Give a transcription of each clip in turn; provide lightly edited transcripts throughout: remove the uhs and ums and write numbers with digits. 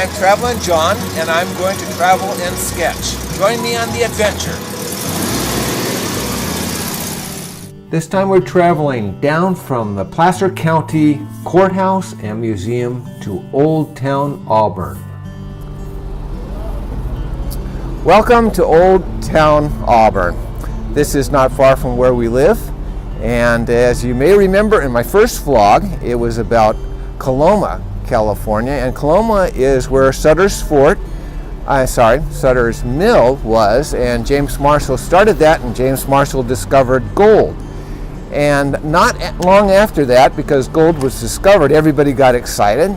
I'm Traveling John, and I'm going to travel and sketch. Join me on the adventure. This time we're traveling down from the Placer County Courthouse and Museum to Old Town Auburn. Welcome to Old Town Auburn. This is not far from where we live, and as you may remember in my first vlog, it was about Coloma, California, and Coloma is where Sutter's Mill was, and James Marshall started that, and James Marshall discovered gold. And not long after that, because gold was discovered, everybody got excited,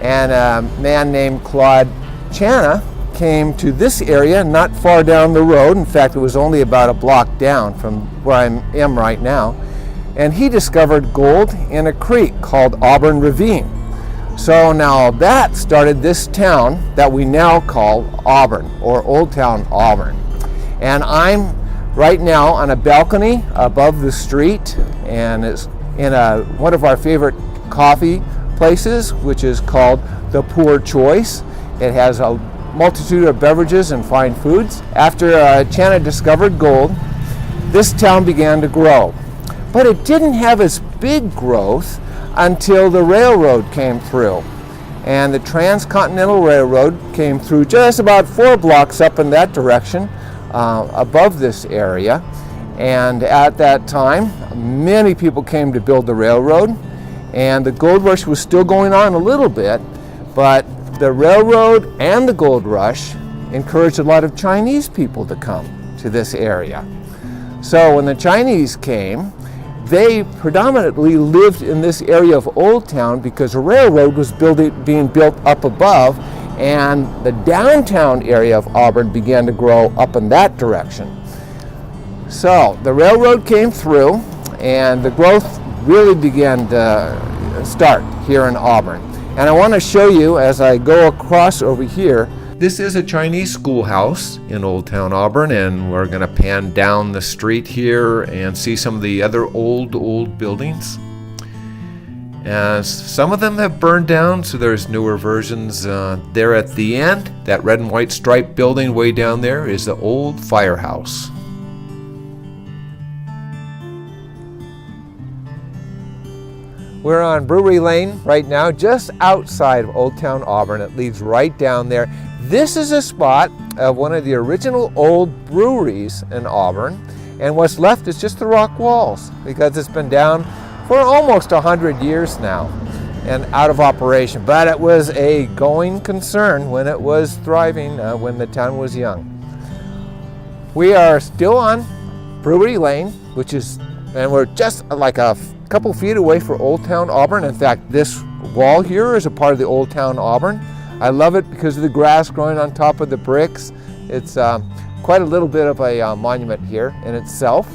and a man named Claude Chana came to this area not far down the road. In fact, it was only about a block down from where I am right now, and he discovered gold in a creek called Auburn Ravine. So now that started this town that we now call Auburn, or Old Town Auburn. And I'm right now on a balcony above the street, and it's in one of our favorite coffee places, which is called The Poor Choice. It has a multitude of beverages and fine foods. After Chana discovered gold, this town began to grow. But it didn't have its big growth until the railroad came through. And the Transcontinental Railroad came through just about 4 blocks up in that direction, above this area, and at that time many people came to build the railroad, and the gold rush was still going on a little bit, but the railroad and the gold rush encouraged a lot of Chinese people to come to this area. So when the Chinese came, they predominantly lived in this area of Old Town because a railroad was being built up above, and the downtown area of Auburn began to grow up in that direction. So the railroad came through, and the growth really began to start here in Auburn. And I want to show you as I go across over here. This is a Chinese schoolhouse in Old Town Auburn, and we're going to pan down the street here and see some of the other old buildings. Some of them have burned down, so there's newer versions. There at the end, that red and white striped building way down there is the old firehouse. We're on Brewery Lane right now, just outside of Old Town Auburn. It leads right down there. This is a spot of one of the original old breweries in Auburn, and what's left is just the rock walls because it's been down for almost 100 years now and out of operation. But it was a going concern when it was thriving, when the town was young. We are still on Brewery Lane, and we're just like a couple feet away from Old Town Auburn. In fact, this wall here is a part of the Old Town Auburn. I love it because of the grass growing on top of the bricks. It's quite a little bit of a monument here in itself.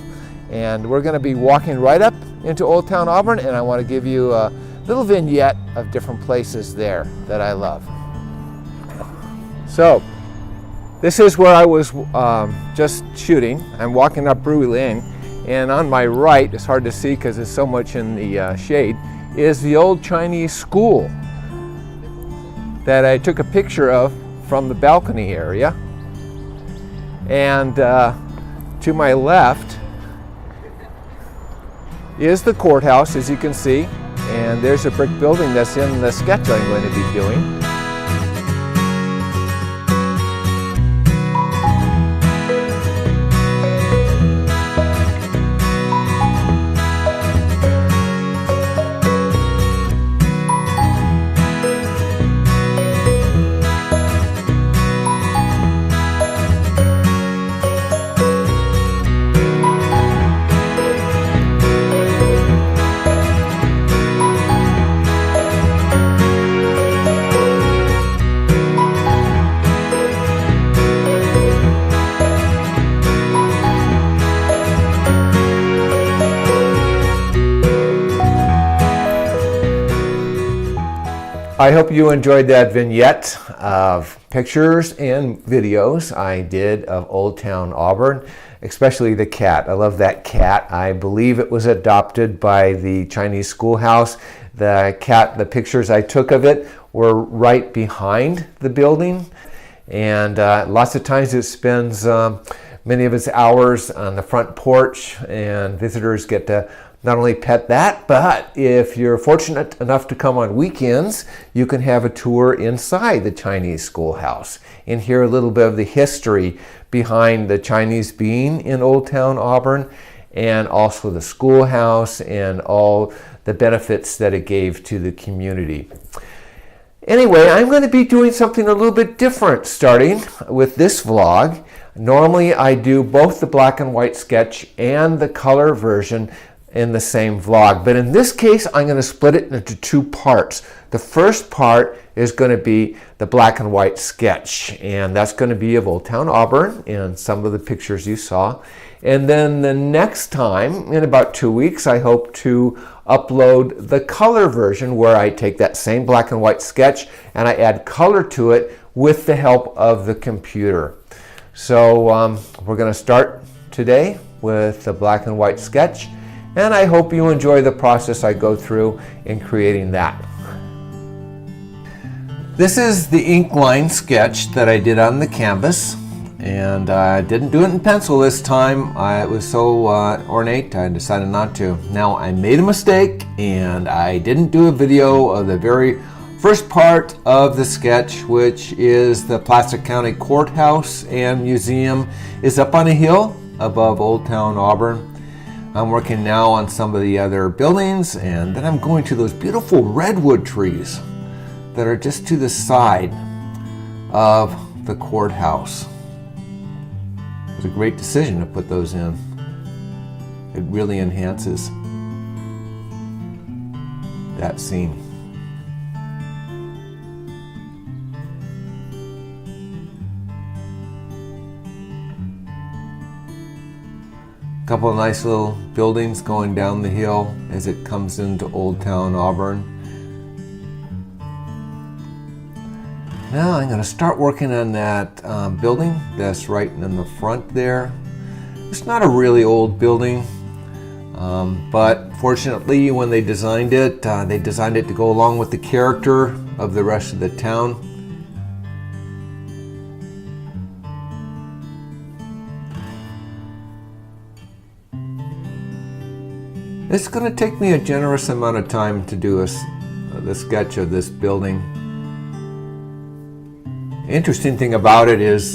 And we're going to be walking right up into Old Town Auburn, and I want to give you a little vignette of different places there that I love. So this is where I was just shooting. I'm walking up Brewery Lane, and on my right, it's hard to see because there's so much in the shade, is the old Chinese school that I took a picture of from the balcony area. And to my left is the courthouse, as you can see, and there's a brick building that's in the sketch I'm going to be doing. I hope you enjoyed that vignette of pictures and videos I did of Old Town Auburn, especially the cat. I love that cat. I believe it was adopted by the Chinese schoolhouse. The cat, the pictures I took of it we're right behind the building, and lots of times it spends many of its hours on the front porch, and visitors get to not only pet that, but if you're fortunate enough to come on weekends, you can have a tour inside the Chinese schoolhouse and hear a little bit of the history behind the Chinese being in Old Town Auburn, and also the schoolhouse and all the benefits that it gave to the community. Anyway, I'm going to be doing something a little bit different starting with this vlog. Normally I do both the black and white sketch and the color version in the same vlog, but in this case I'm going to split it into two parts. The first part is going to be the black and white sketch, and that's going to be of Old Town Auburn and some of the pictures you saw. And then the next time, in about 2 weeks, I hope to upload the color version, where I take that same black and white sketch and I add color to it with the help of the computer. So we're going to start today with the black and white sketch, and I hope you enjoy the process I go through in creating that. This is the ink line sketch that I did on the canvas, and I didn't do it in pencil this time. It was so ornate, I decided not to. Now, I made a mistake, and I didn't do a video of the very first part of the sketch, which is the Placer County Courthouse and Museum is up on a hill above Old Town Auburn. I'm working now on some of the other buildings, and then I'm going to those beautiful redwood trees that are just to the side of the courthouse. It was a great decision to put those in. It really enhances that scene. Couple of nice little buildings going down the hill as it comes into Old Town Auburn. Now I'm going to start working on that building that's right in the front there. It's not a really old building, but fortunately when they designed it to go along with the character of the rest of the town. It's going to take me a generous amount of time to do the sketch of this building. Interesting thing about it is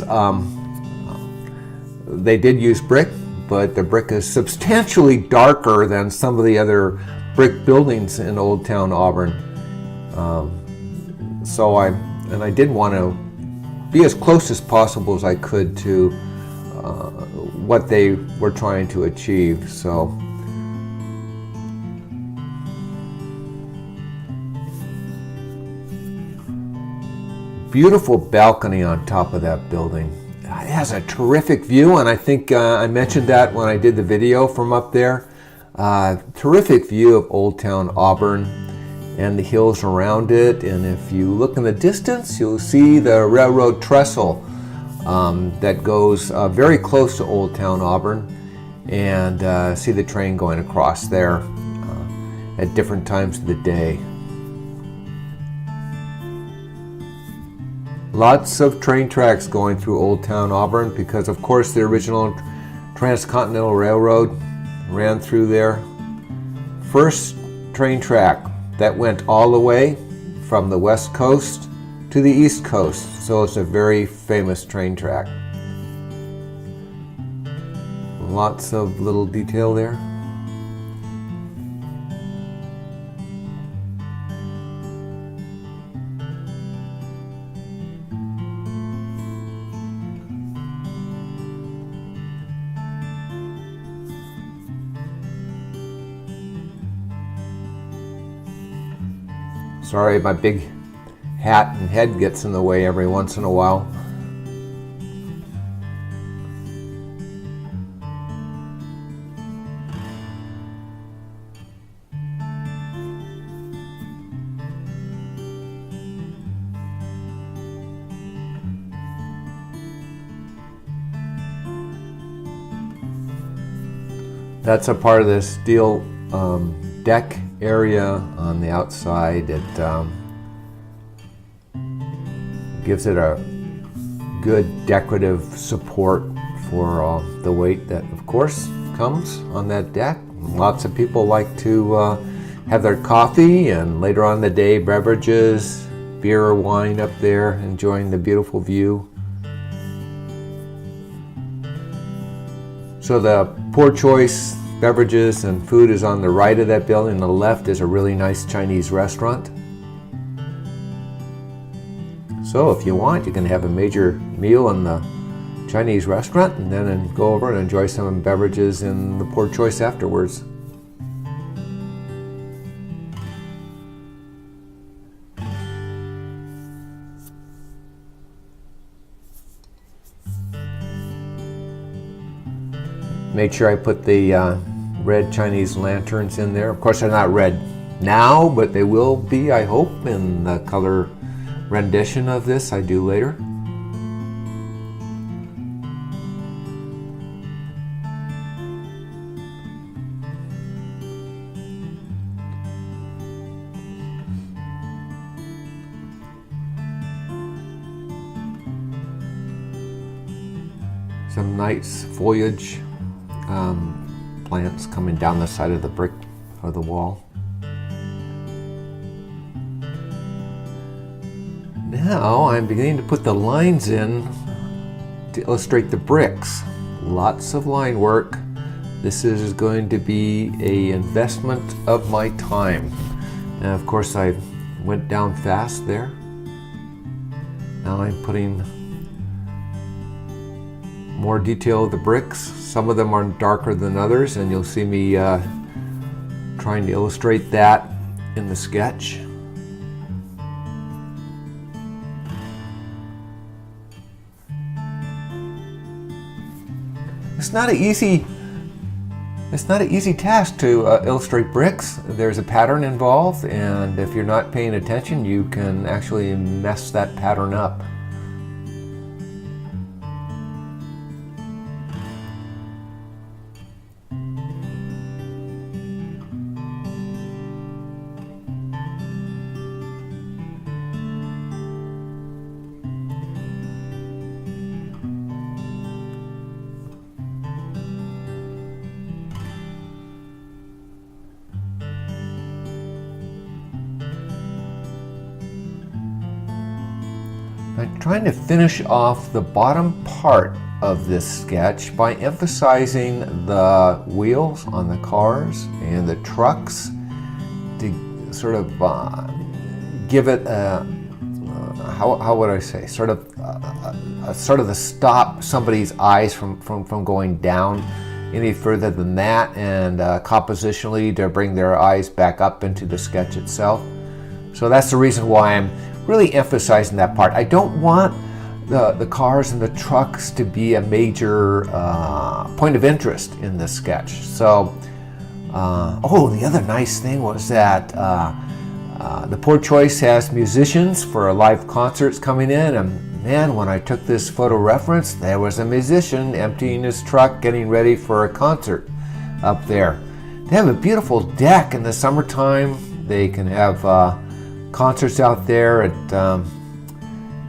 they did use brick, but the brick is substantially darker than some of the other brick buildings in Old Town Auburn. So I did want to be as close as possible as I could to what they were trying to achieve. So. Beautiful balcony on top of that building. It has a terrific view, and I think I mentioned that when I did the video from up there. Terrific view of Old Town Auburn and the hills around it, and if you look in the distance you'll see the railroad trestle that goes very close to Old Town Auburn, and see the train going across there at different times of the day. Lots of train tracks going through Old Town Auburn because, of course, the original Transcontinental Railroad ran through there. First train track that went all the way from the West Coast to the East Coast, so it's a very famous train track. Lots of little detail there. Sorry, my big hat and head gets in the way every once in a while. That's a part of the steel deck area on the outside. gives it a good decorative support for the weight that, of course, comes on that deck. Lots of people like to have their coffee and later on in the day beverages, beer or wine up there, enjoying the beautiful view. So the Poor Choice beverages and food is on the right of that building. On the left is a really nice Chinese restaurant. So if you want, you can have a major meal in the Chinese restaurant and then go over and enjoy some beverages in the Poor Choice afterwards. Made sure I put the red Chinese lanterns in there. Of course, they're not red now, but they will be, I hope, in the color rendition of this I do later. Some nice foliage plants coming down the side of the brick of the wall. Now I'm beginning to put the lines in to illustrate the bricks. Lots of line work. This is going to be an investment of my time. And of course I went down fast there. Now I'm putting more detail of the bricks. Some of them are darker than others, and you'll see me trying to illustrate that in the sketch. It's not an easy task to illustrate bricks. There's a pattern involved, and if you're not paying attention, you can actually mess that pattern up. I'm trying to finish off the bottom part of this sketch by emphasizing the wheels on the cars and the trucks to sort of give it how would I say, sort of to stop somebody's eyes from going down any further than that, and compositionally to bring their eyes back up into the sketch itself. So that's the reason why I'm really emphasizing that part. I don't want the cars and the trucks to be a major point of interest in this sketch. So, the other nice thing was that the Poor Choice has musicians for live concerts coming in, and man, when I took this photo reference, there was a musician emptying his truck, getting ready for a concert up there. They have a beautiful deck in the summertime. They can have concerts out there.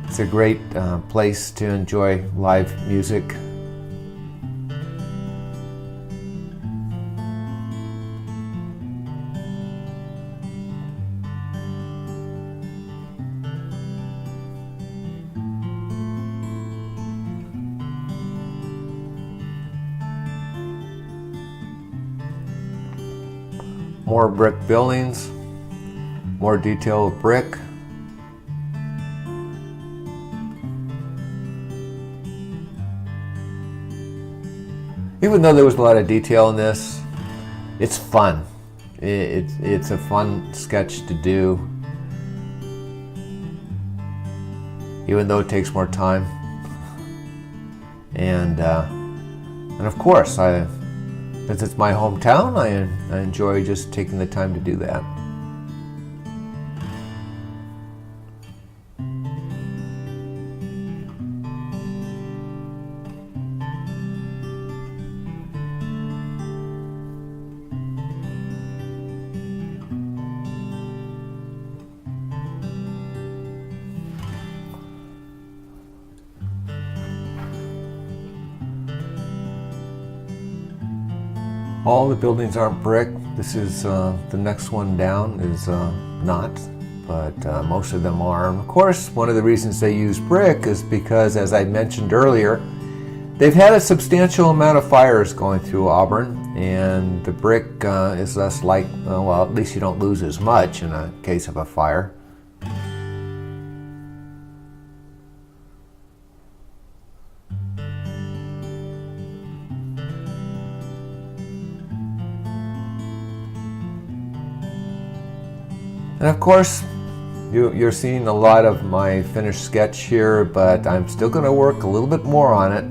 It's a great place to enjoy live music. More brick buildings. More detail of brick. Even though there was a lot of detail in this, it's fun. It's a fun sketch to do, even though it takes more time. And of course, since it's my hometown, I enjoy just taking the time to do that. All the buildings aren't brick. This is the next one down is not, but most of them are. And of course, one of the reasons they use brick is because, as I mentioned earlier, they've had a substantial amount of fires going through Auburn, and the brick is less like, well, at least you don't lose as much in a case of a fire. And of course, you're seeing a lot of my finished sketch here, but I'm still going to work a little bit more on it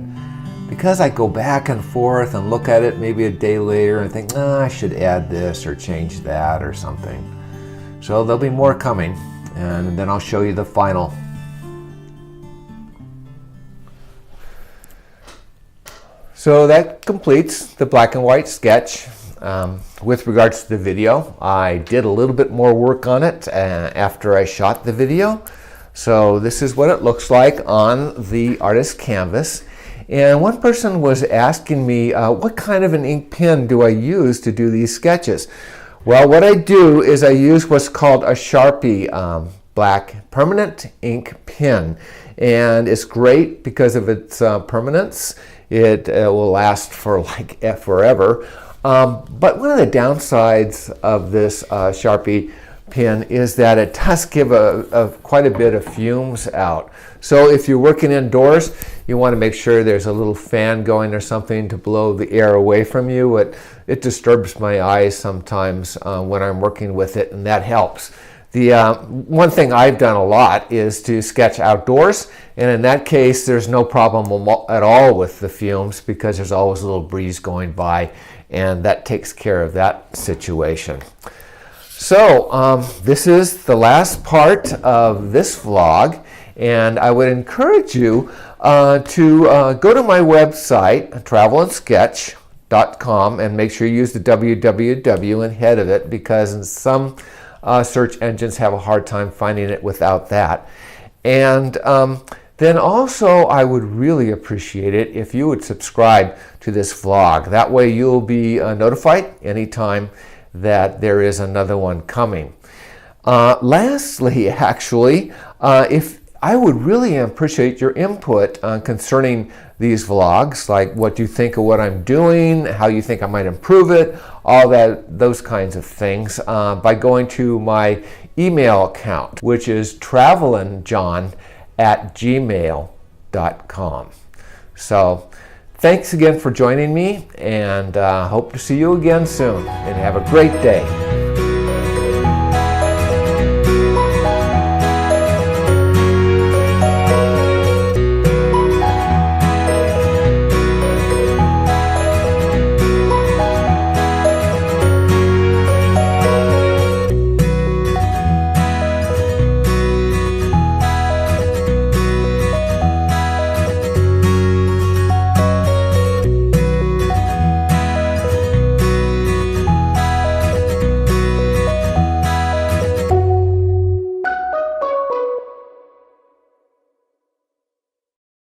because I go back and forth and look at it maybe a day later and think, nah, I should add this or change that or something. So there'll be more coming, and then I'll show you the final. So that completes the black and white sketch. With regards to the video, I did a little bit more work on it after I shot the video. So this is what it looks like on the artist canvas. And one person was asking me, what kind of an ink pen do I use to do these sketches? Well, what I do is I use what's called a Sharpie black permanent ink pen. And it's great because of its permanence. It will last for like forever. But one of the downsides of this Sharpie pen is that it does give quite a bit of fumes out. So if you're working indoors, you want to make sure there's a little fan going or something to blow the air away from you. It disturbs my eyes sometimes when I'm working with it, and that helps. The one thing I've done a lot is to sketch outdoors, and in that case there's no problem at all with the fumes because there's always a little breeze going by, and that takes care of that situation. So this is the last part of this vlog, and I would encourage you to go to my website, TravelnSketch.com, and make sure you use the www ahead of it, because in some search engines have a hard time finding it without that. And then also I would really appreciate it if you would subscribe to this vlog. That way you'll be notified anytime that there is another one coming. Lastly, actually, if I would really appreciate your input concerning these vlogs, like what you think of what I'm doing, how you think I might improve it, all that, those kinds of things, by going to my email account, which is travelinjohn@gmail.com. So thanks again for joining me, and hope to see you again soon, and have a great day.